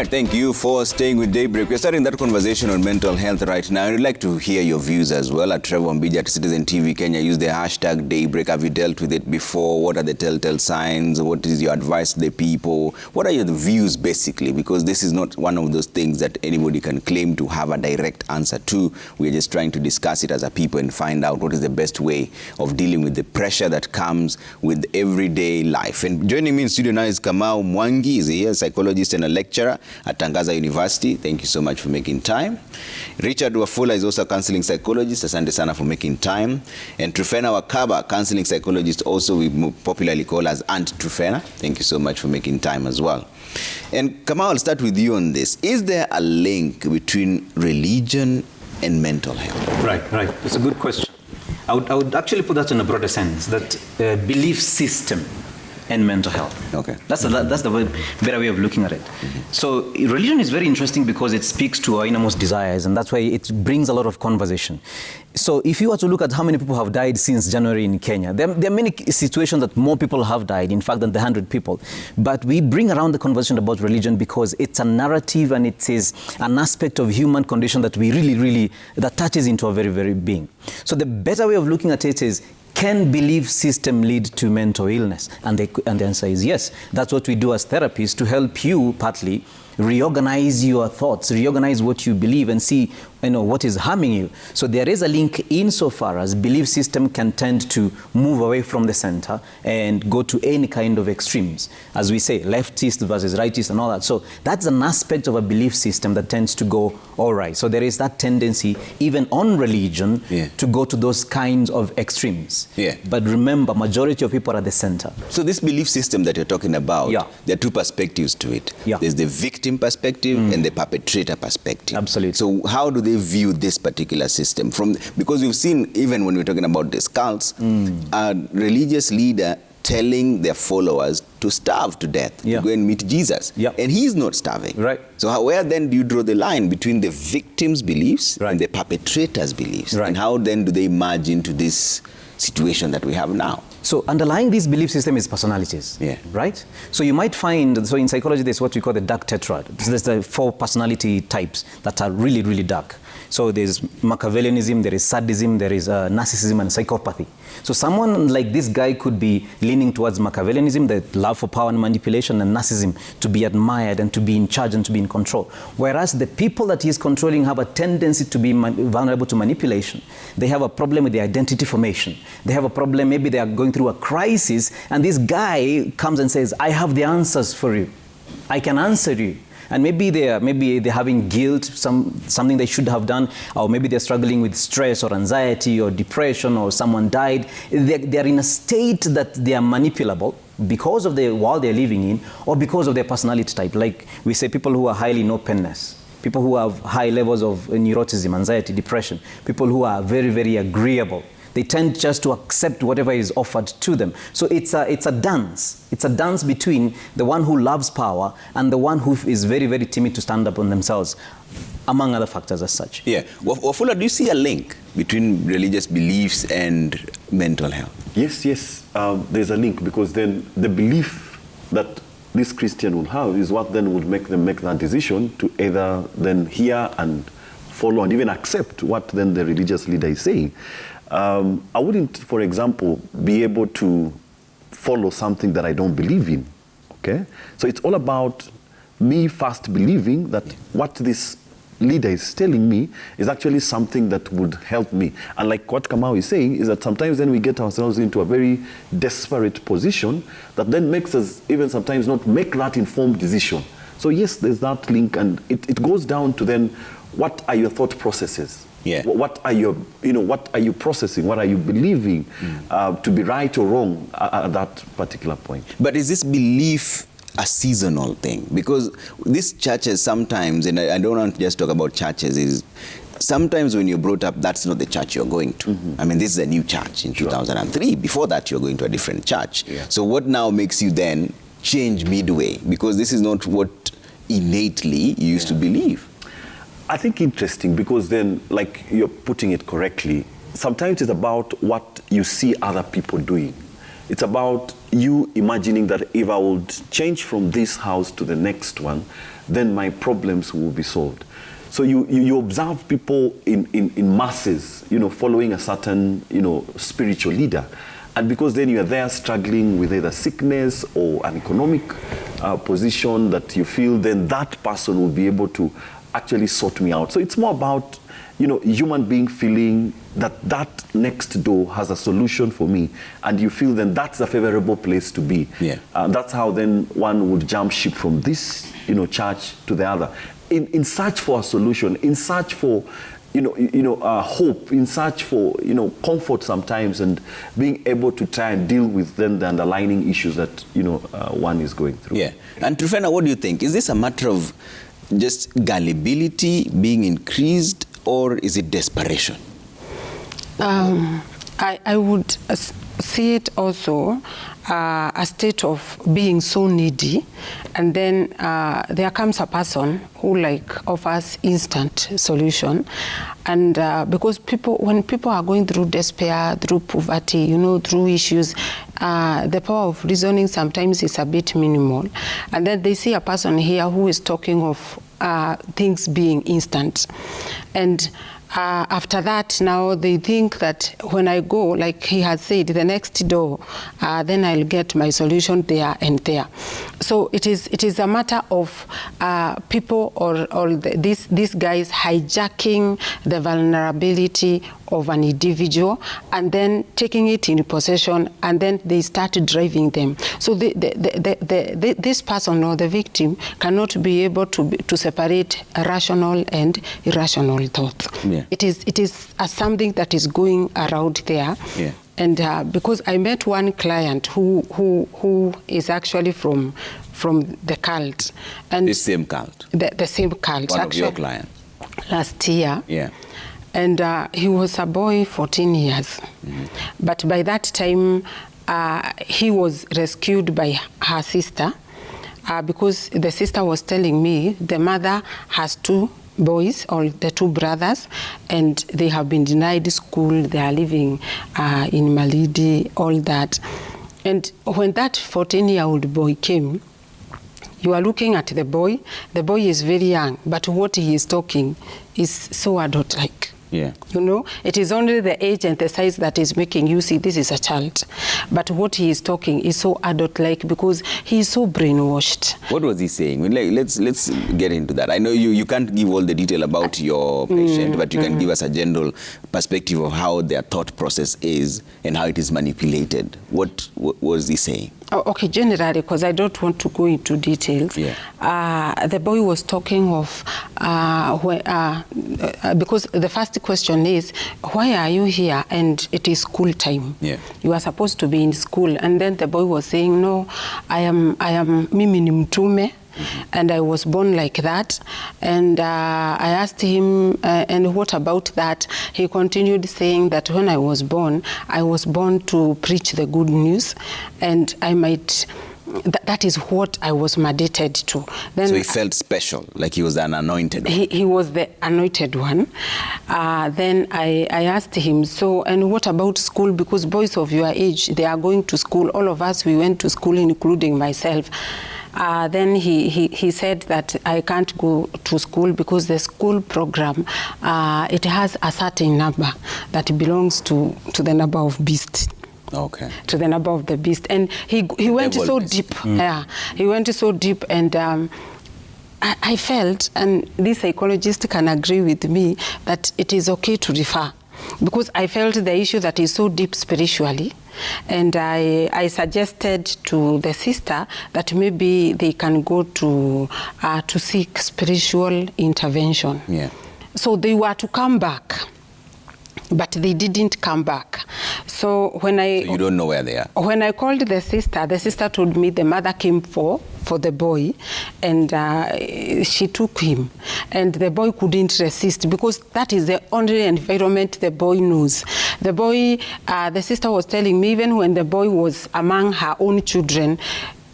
right, thank you for staying with Daybreak. We're starting that conversation on mental health right now. I'd like to hear your views as well. At Trevor Mbija at Citizen TV Kenya, use the hashtag Daybreak. Have you dealt with it before? What are the telltale signs? What is your advice to the people? What are your views, basically? Because this is not one of those things that anybody can claim to have a direct answer to. We're just trying to discuss it as a people and find out what is the best way of dealing with the pressure that comes with everyday life. And joining me in studio now is Kamau Mwangi. He's a psychologist and a lecturer at Tangaza University. Thank you so much for making time. Richard Wafula is also a counseling psychologist. Asante sana for making time. And Trufena Wakaba, counseling psychologist, also we popularly call as Aunt Trufena. Thank you so much for making time as well. And Kamau, I'll start with you on this. Is there a link between religion and mental health? Right. It's a good question. I would actually put that in a broader sense, that belief system and mental health. Okay. That's the better way of looking at it. So religion is very interesting because it speaks to our innermost desires, and that's why it brings a lot of conversation. So if you were to look at how many people have died since January in Kenya, there are many situations that more people have died, in fact, than the 100 people. But we bring around the conversation about religion because it's a narrative and it is an aspect of human condition that we really, that touches into our very, very being. So the better way of looking at it is, can belief system lead to mental illness? And the answer is yes. That's what we do as therapists, to help you partly reorganize your thoughts, reorganize what you believe, and see what is harming you. So there is a link insofar as belief system can tend to move away from the center and go to any kind of extremes. As we say, leftist versus rightist and all that. So that's an aspect of a belief system that tends to go all right. So there is that tendency, even on religion, to go to those kinds of extremes. But remember, majority of people are at the center. So this belief system that you're talking about, there are two perspectives to it. There's the victim perspective and the perpetrator perspective. Absolutely. So how do they view this particular system? Because we've seen, even when we're talking about these cults, a religious leader telling their followers to starve to death, to go and meet Jesus. And he's not starving. So where then do you draw the line between the victim's beliefs and the perpetrator's beliefs? And how then do they merge into this situation that we have now? So underlying this belief system is personalities, right? So you might find, so in psychology, there's what we call the dark tetrad. There's the 4 personality types that are really dark. So there's Machiavellianism, there is sadism, there is narcissism and psychopathy. So someone like this guy could be leaning towards Machiavellianism, the love for power and manipulation, and narcissism, to be admired and to be in charge and to be in control. Whereas the people that he's controlling have a tendency to be vulnerable to manipulation. They have a problem with their identity formation. They have a problem, maybe they are going through a crisis, and this guy comes and says, I have the answers for you. I can answer you. And maybe they're having guilt, something they should have done, or maybe they're struggling with stress or anxiety or depression, or someone died. They're in a state that they are manipulable because of the world they're living in, or because of their personality type. Like we say, people who are highly no-penness, people who have high levels of neuroticism, anxiety, depression, people who are very agreeable. They tend just to accept whatever is offered to them. So it's a dance. It's a dance between the one who loves power and the one who is very timid to stand up on themselves, among other factors as such. Wafula, do you see a link between religious beliefs and mental health? Yes. There's a link, because then the belief that this Christian will have is what then would make them make that decision to either then hear and follow and even accept what then the religious leader is saying. I wouldn't, for example, be able to follow something that I don't believe in, okay? So it's all about me first believing that what this leader is telling me is actually something that would help me. And like what Kamau is saying, is that sometimes then we get ourselves into a very desperate position that then makes us even sometimes not make that informed decision. So yes, there's that link, and it goes down to then, what are your thought processes? What are you processing? What are you believing to be right or wrong at that particular point? But is this belief a seasonal thing? Because these churches sometimes, and I don't want to just talk about churches, is sometimes when you're brought up, that's not the church you're going to. I mean, this is a new church in 2003. Before that, you're going to a different church. So what now makes you then change midway? Because this is not what innately you used to believe. I think interesting, because then, like you're putting it correctly, sometimes it's about what you see other people doing. It's about you imagining that if I would change from this house to the next one, then my problems will be solved. So you observe people in masses, following a certain, spiritual leader. And because then you are there struggling with either sickness or an economic position that you feel, then that person will be able to actually sort me out. So it's more about, human being feeling that next door has a solution for me, and you feel then that's a favorable place to be. Yeah. That's how then one would jump ship from this, church to the other, in search for a solution, in search for hope, in search for comfort sometimes, and being able to try and deal with then the underlying issues that one is going through. Yeah. And Trifena, what do you think? Is this a matter of just gullibility being increased, or is it desperation? I would see it also a state of being so needy, and then there comes a person who offers instant solution, and because when people are going through despair, through poverty, through issues, the power of reasoning sometimes is a bit minimal, and then they see a person here who is talking of things being instant, and after that, now they think that when I go, like he has said, the next door, then I'll get my solution there and there. So it is a matter of people or these guys hijacking the vulnerability of an individual and then taking it in possession, and then they start driving them. So this person or the victim cannot be able to separate rational and irrational thoughts. Yeah. It is something that is going around there. Yeah. And because I met one client who is actually from the cult, and The same cult? The same cult. One actually, of your clients? Last year. Yeah. And he was a boy, 14 years. Mm-hmm. But by that time, he was rescued by her sister because the sister was telling me the mother has two boys, or the two brothers, and they have been denied school. They are living in Malindi, all that. And when that 14-year-old boy came, you are looking at the boy is very young, but what he is talking is so adult-like. Yeah. It is only the age and the size that is making you see this is a child. But what he is talking is so adult-like because he is so brainwashed. What was he saying? Let's get into that. I know you can't give all the detail about your patient, but you can give us a general perspective of how their thought process is and how it is manipulated. What was he saying? Oh, okay, generally, because I don't want to go into details. Yeah. The boy was talking of, because the first question is, why are you here? And it is school time. Yeah. You are supposed to be in school. And then the boy was saying, no, I am mimi ni mtume. And I was born like that. And I asked him, and what about that? He continued saying that when I was born to preach the good news, and I might, that is what I was mandated to. Then, so he felt special, like he was an anointed one. He was the anointed one. Then I asked him, so, and what about school? Because boys of your age, they are going to school. All of us, we went to school, including myself. Then he said that I can't go to school because the school program, it has a certain number that belongs to the number of beasts. Okay. To the number of the beast. And he went so deep. Yeah, he went so deep, and I felt, and this psychologist can agree with me, that it is okay to refer. Because I felt the issue that is so deep spiritually, and I suggested to the sister that maybe they can go to seek spiritual intervention. Yeah. So they were to come back, but they didn't come back. So when So you don't know where they are? When I called the sister told me the mother came for the boy, and she took him, and the boy couldn't resist because that is the only environment the boy knows. The boy, the sister was telling me, even when the boy was among her own children,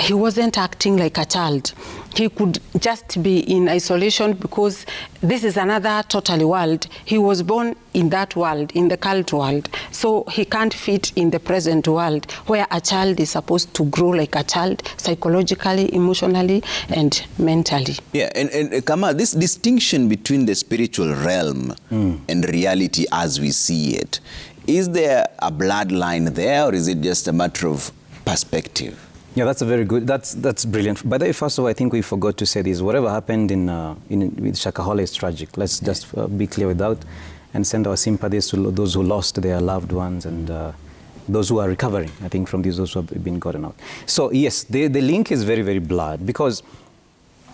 he wasn't acting like a child. he could just be in isolation because this is another totally world. He was born in that world, in the cult world. So he can't fit in the present world where a child is supposed to grow like a child, psychologically, emotionally, and mentally. Yeah, and Kama, this distinction between the spiritual realm and reality as we see it, is there a bloodline there, or is it just a matter of perspective? Yeah, that's a very good, that's brilliant. By the way, first of all, I think we forgot to say this. Whatever happened with Shakahola is tragic. Let's just be clear with that and send our sympathies to those who lost their loved ones and those who are recovering, I think, from those who have been gotten out. So yes, the link is very, very blurred because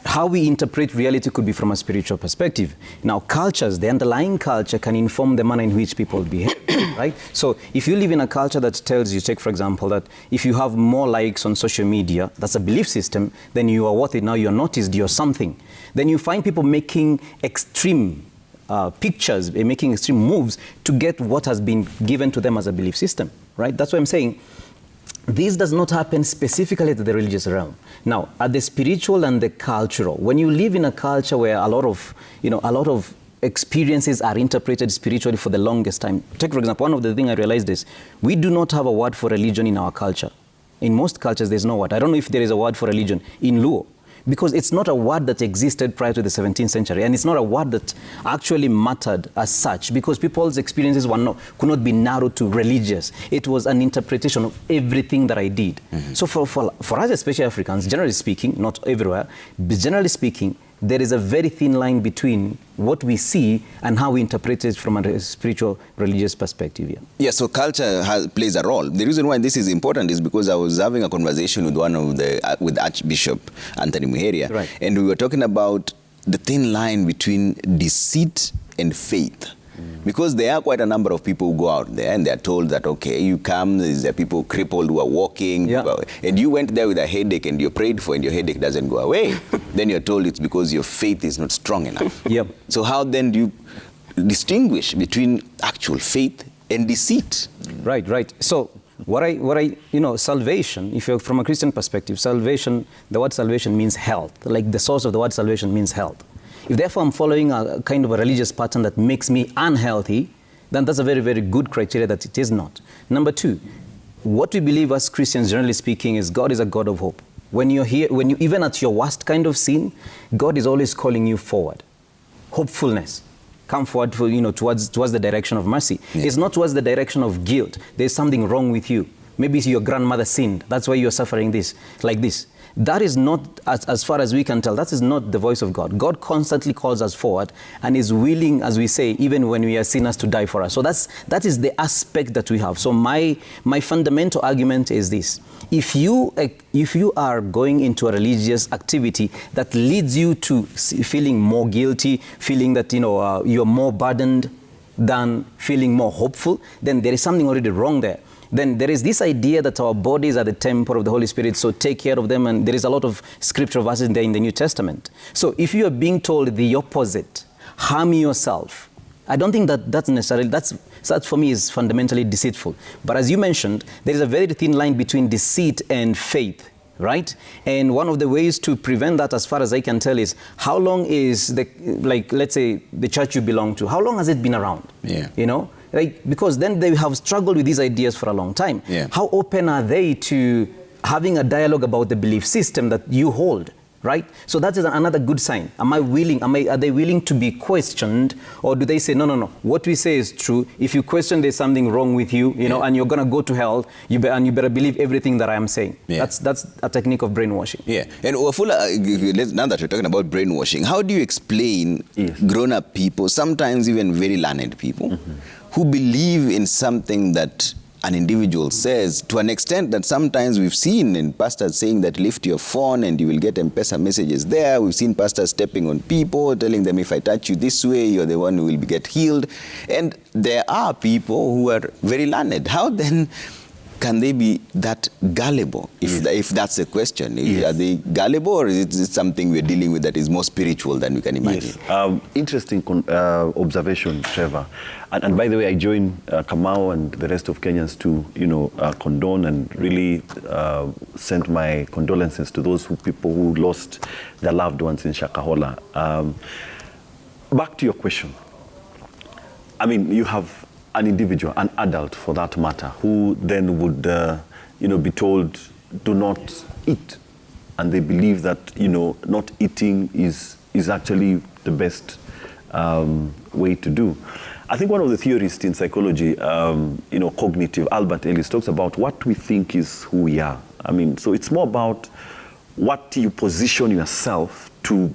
how we interpret reality could be from a spiritual perspective. Now, cultures, the underlying culture can inform the manner in which people behave, right? So if you live in a culture that tells you, take for example, that if you have more likes on social media, that's a belief system, then you are worth it, now you're noticed, you're something. Then you find people making extreme pictures, making extreme moves to get what has been given to them as a belief system, right? That's what I'm saying. This does not happen specifically to the religious realm. Now, at the spiritual and the cultural, when you live in a culture where a lot of experiences are interpreted spiritually for the longest time. Take, for example, one of the things I realized is we do not have a word for religion in our culture. In most cultures, there's no word. I don't know if there is a word for religion in Luo, because it's not a word that existed prior to the 17th century, and it's not a word that actually mattered as such, because people's experiences could not be narrowed to religious. It was an interpretation of everything that I did. So for us, especially Africans, generally speaking, not everywhere, but generally speaking, there is a very thin line between what we see and how we interpret it from a spiritual, religious perspective. Yeah, so culture plays a role. The reason why this is important is because I was having a conversation with with Archbishop Anthony Muheria, right, and we were talking about the thin line between deceit and faith. Because there are quite a number of people who go out there and they're told that, okay, you come, there are people crippled who are walking, and you went there with a headache and you prayed for and your headache doesn't go away. Then you're told it's because your faith is not strong enough. So how then do you distinguish between actual faith and deceit? Right. So salvation, if you're from a Christian perspective, salvation, the word salvation means health. Like the source of the word salvation means health. If therefore I'm following a kind of a religious pattern that makes me unhealthy, then that's a very, very good criteria that it is not. Number two, what we believe as Christians, generally speaking, is God is a God of hope. When you're here, even at your worst kind of sin, God is always calling you forward. Hopefulness. Come forward towards the direction of mercy. It's not towards the direction of guilt. There's something wrong with you. Maybe your grandmother sinned. That's why you're suffering this, like this. That is not, as far as we can tell, that is not the voice of God. God constantly calls us forward and is willing, as we say, even when we are sinners, to die for us. So that is the aspect that we have. So my fundamental argument is this. If you are going into a religious activity that leads you to feeling more guilty, feeling that you're more burdened than feeling more hopeful, then there is something already wrong there. Then there is this idea that our bodies are the temple of the Holy Spirit, so take care of them, and there is a lot of scripture verses there in the New Testament. So if you are being told the opposite, harm yourself, I don't think that's necessarily, that for me is fundamentally deceitful. But as you mentioned, there is a very thin line between deceit and faith, right? And one of the ways to prevent that, as far as I can tell, is how long is let's say the church you belong to, how long has it been around? Because then they have struggled with these ideas for a long time. How open are they to having a dialogue about the belief system that you hold, right? So that is another good sign. Are they willing to be questioned, or do they say, no, what we say is true. If you question there's something wrong with you, and you're going to go to hell, you better believe everything that I am saying. That's a technique of brainwashing. And Wafula, now that you're talking about brainwashing, how do you explain grown-up people, sometimes even very learned people, who believe in something that an individual says, to an extent that sometimes we've seen in pastors saying that lift your phone and you will get M-Pesa messages there. We've seen pastors stepping on people, telling them if I touch you this way, you're the one who will get healed. And there are people who are very learned. How then can they be that gullible, if that's the question? Yes. Are they gullible, or is it something we're dealing with that is more spiritual than we can imagine? Yes. Interesting observation, Trevor. And by the way, I join Kamau and the rest of Kenyans to, condone and really send my condolences to those people who lost their loved ones in Shakahola. Back to your question. I mean, you have an individual, an adult for that matter, who then would, be told, do not eat. And they believe that, not eating is actually the best way to do. I think one of the theorists in psychology, cognitive, Albert Ellis, talks about what we think is who we are. I mean, so it's more about what you position yourself to,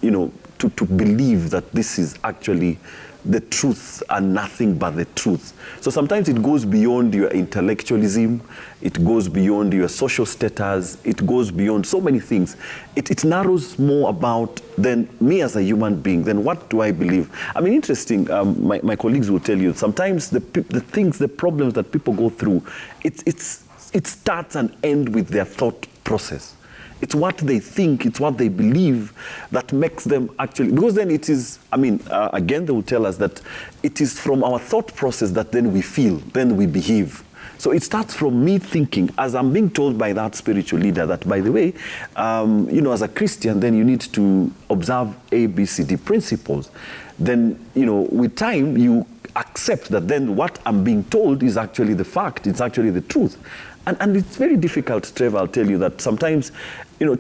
to believe that this is actually the truth and nothing but the truth. So sometimes it goes beyond your intellectualism, it goes beyond your social status, it goes beyond so many things. It narrows more about then me as a human being, then what do I believe? I mean, interesting, my colleagues will tell you, sometimes the problems that people go through, it starts and ends with their thought process. It's what they think, it's what they believe that makes them actually, because then it is, again, they will tell us that it is from our thought process that then we feel, then we behave. So it starts from me thinking, as I'm being told by that spiritual leader that, by the way, as a Christian, then you need to observe A, B, C, D principles. Then, with time, you accept that then what I'm being told is actually the fact, it's actually the truth. And it's very difficult, Trevor, I'll tell you that sometimes,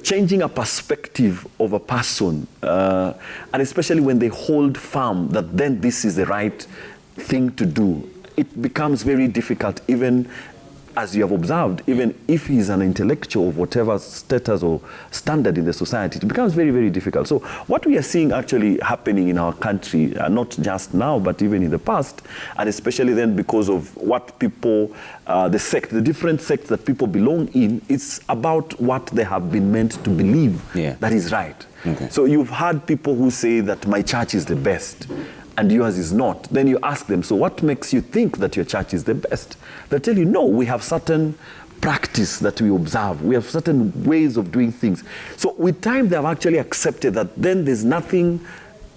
changing a perspective of a person, and especially when they hold firm that then this is the right thing to do, it becomes very difficult, even as you have observed, even if he's an intellectual of whatever status or standard in the society, it becomes very, very difficult. So what we are seeing actually happening in our country, not just now, but even in the past, and especially then because of what people, the different sects that people belong in, it's about what they have been meant to believe that is right. Okay. So you've had people who say that my church is the best, and yours is not. Then you ask them, so what makes you think that your church is the best? They'll tell you, no, we have certain practice that we observe. We have certain ways of doing things. So with time, they have actually accepted that then there's nothing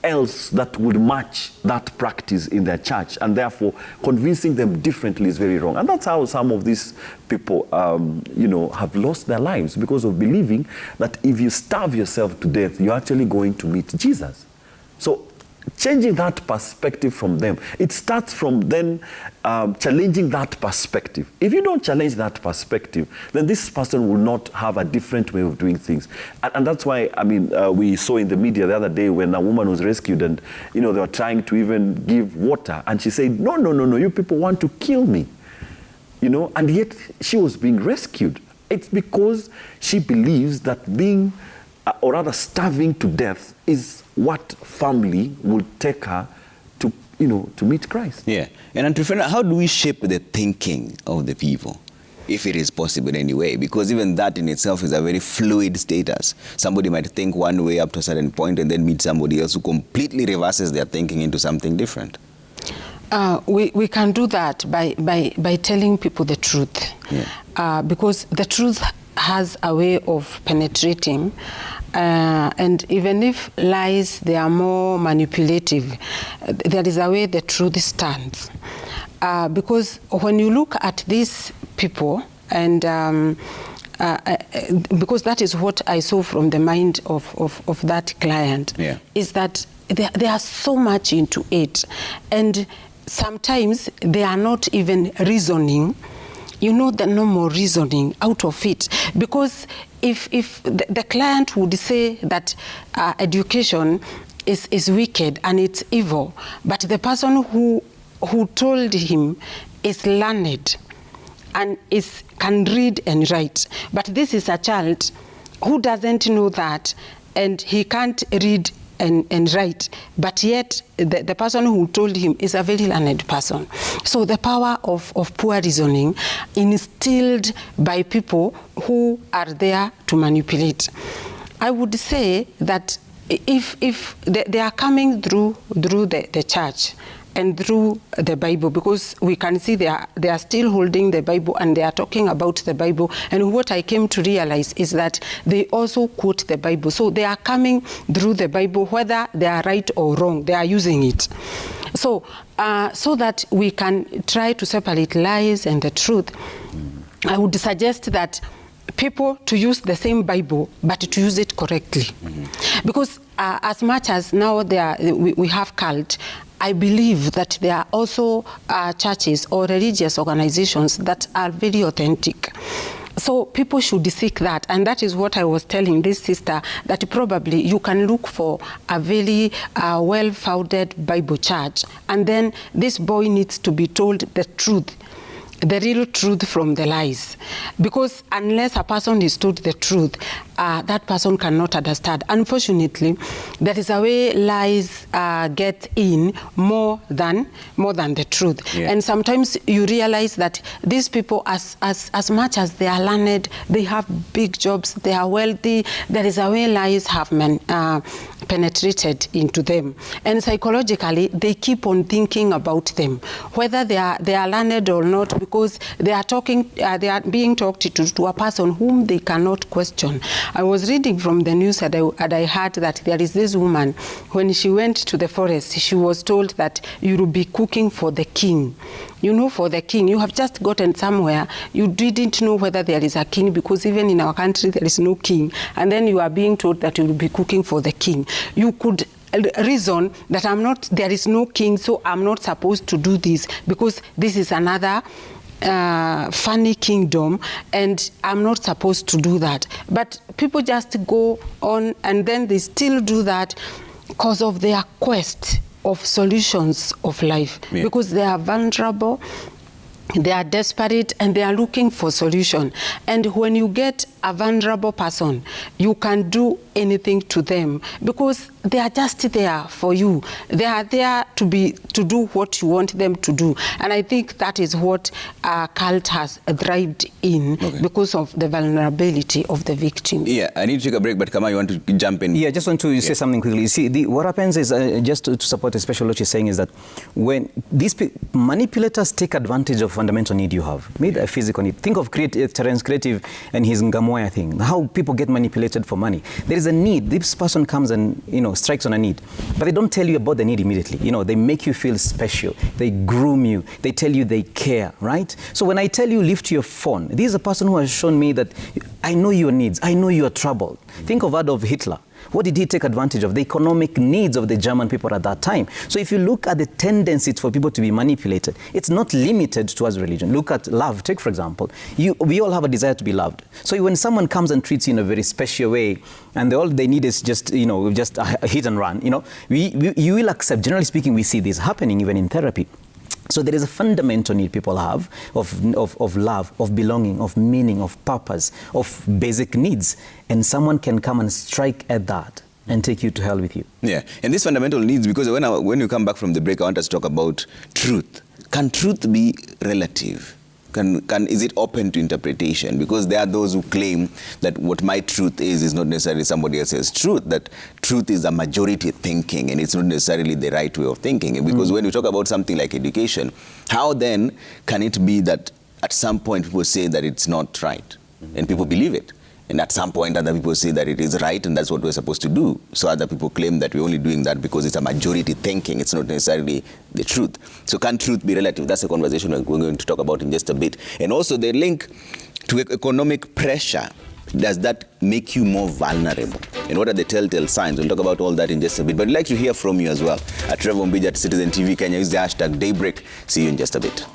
else that would match that practice in their church, and therefore convincing them differently is very wrong. And that's how some of these people, have lost their lives, because of believing that if you starve yourself to death, you're actually going to meet Jesus. So changing that perspective from them, it starts from then challenging that perspective. If you don't challenge that perspective, then this person will not have a different way of doing things. And that's why, we saw in the media the other day when a woman was rescued and, they were trying to even give water. And she said, no, you people want to kill me. And yet she was being rescued. It's because she believes that being, or rather starving to death, is what family will take her to, to meet Christ. Yeah. And Antrifena, how do we shape the thinking of the people, if it is possible anyway? Because even that in itself is a very fluid status. Somebody might think one way up to a certain point and then meet somebody else who completely reverses their thinking into something different. We can do that by telling people the truth. Yeah. Because the truth has a way of penetrating, and even if lies, they are more manipulative, there is a way the truth stands. Because when you look at these people, and because that is what I saw from the mind of that client, is that they are so much into it, and sometimes they are not even reasoning, the normal reasoning out of it. Because if the client would say that education is wicked and it's evil, but the person who told him is learned and can read and write, but this is a child who doesn't know that, and he can't read and write, but yet the person who told him is a very learned person. So the power of poor reasoning instilled by people who are there to manipulate. I would say that if they are coming through the church, and through the Bible, because we can see they are still holding the Bible and they are talking about the Bible. And what I came to realize is that they also quote the Bible. So they are coming through the Bible, whether they are right or wrong, they are using it. So, so that we can try to separate lies and the truth, I would suggest that people to use the same Bible, but to use it correctly. Because as much as now we have cult, I believe that there are also churches or religious organizations that are very authentic. So people should seek that, and that is what I was telling this sister, that probably you can look for a very well-founded Bible church, and then this boy needs to be told the truth, the real truth from the lies. Because unless a person is told the truth, that person cannot understand. Unfortunately, there is a way lies get in more than the truth. Yeah. And sometimes you realize that these people, as much as they are learned, they have big jobs, they are wealthy, there is a way lies have penetrated into them. And psychologically, they keep on thinking about them, whether they are learned or not, because they are being talked to a person whom they cannot question. I was reading from the news and I heard that there is this woman, when she went to the forest, she was told that you will be cooking for the king. You know, for the king. You have just gotten somewhere, you didn't know whether there is a king, because even in our country there is no king. And then you are being told that you will be cooking for the king. You could reason that there is no king, so I'm not supposed to do this, because this is another funny kingdom and I'm not supposed to do that. But people just go on and then they still do that because of their quest of solutions of life. Yeah. Because they are vulnerable, they are desperate, and they are looking for solution. And when you get a vulnerable person, you can do anything to them, because they are just there for you. They are there to do what you want them to do. And I think that is what cult has thrived in, because of the vulnerability of the victim. Yeah, I need to take a break, but Kama, you want to jump in? Yeah, I just want to say something quickly. You see, what happens is, just to support especially what you're saying, is that when these manipulators take advantage of fundamental need you have, maybe a physical need. Think of Terence Creative and his Ngamoya thing, how people get manipulated for money. There is a need. This person comes and, strikes on a need, but they don't tell you about the need immediately. They make you feel special. They groom you. They tell you they care, right? So when I tell you lift your phone, this is a person who has shown me that I know your needs. I know you are troubled. Think of Adolf Hitler. What did he take advantage of? The economic needs of the German people at that time. So if you look at the tendencies for people to be manipulated, it's not limited towards religion. Look at love. Take, for example, we all have a desire to be loved. So when someone comes and treats you in a very special way, and all they need is just a hit and run, you will accept. Generally speaking, we see this happening even in therapy. So there is a fundamental need people have of love, of belonging, of meaning, of purpose, of basic needs. And someone can come and strike at that and take you to hell with you. Yeah, and these fundamental needs, because when you come back from the break, I want us to talk about truth. Can truth be relative? Is it open to interpretation? Because there are those who claim that what my truth is not necessarily somebody else's truth, that truth is a majority thinking and it's not necessarily the right way of thinking. Because when you talk about something like education, how then can it be that at some point people say that it's not right and people believe it? And at some point other people say that it is right and that's what we're supposed to do. So other people claim that we're only doing that because it's a majority thinking. It's not necessarily the truth. So can truth be relative? That's a conversation we're going to talk about in just a bit. And also the link to economic pressure. Does that make you more vulnerable? And what are the telltale signs? We'll talk about all that in just a bit. But I'd like to hear from you as well. At Trevor Mbija at Citizen TV Kenya. Use the hashtag Daybreak. See you in just a bit.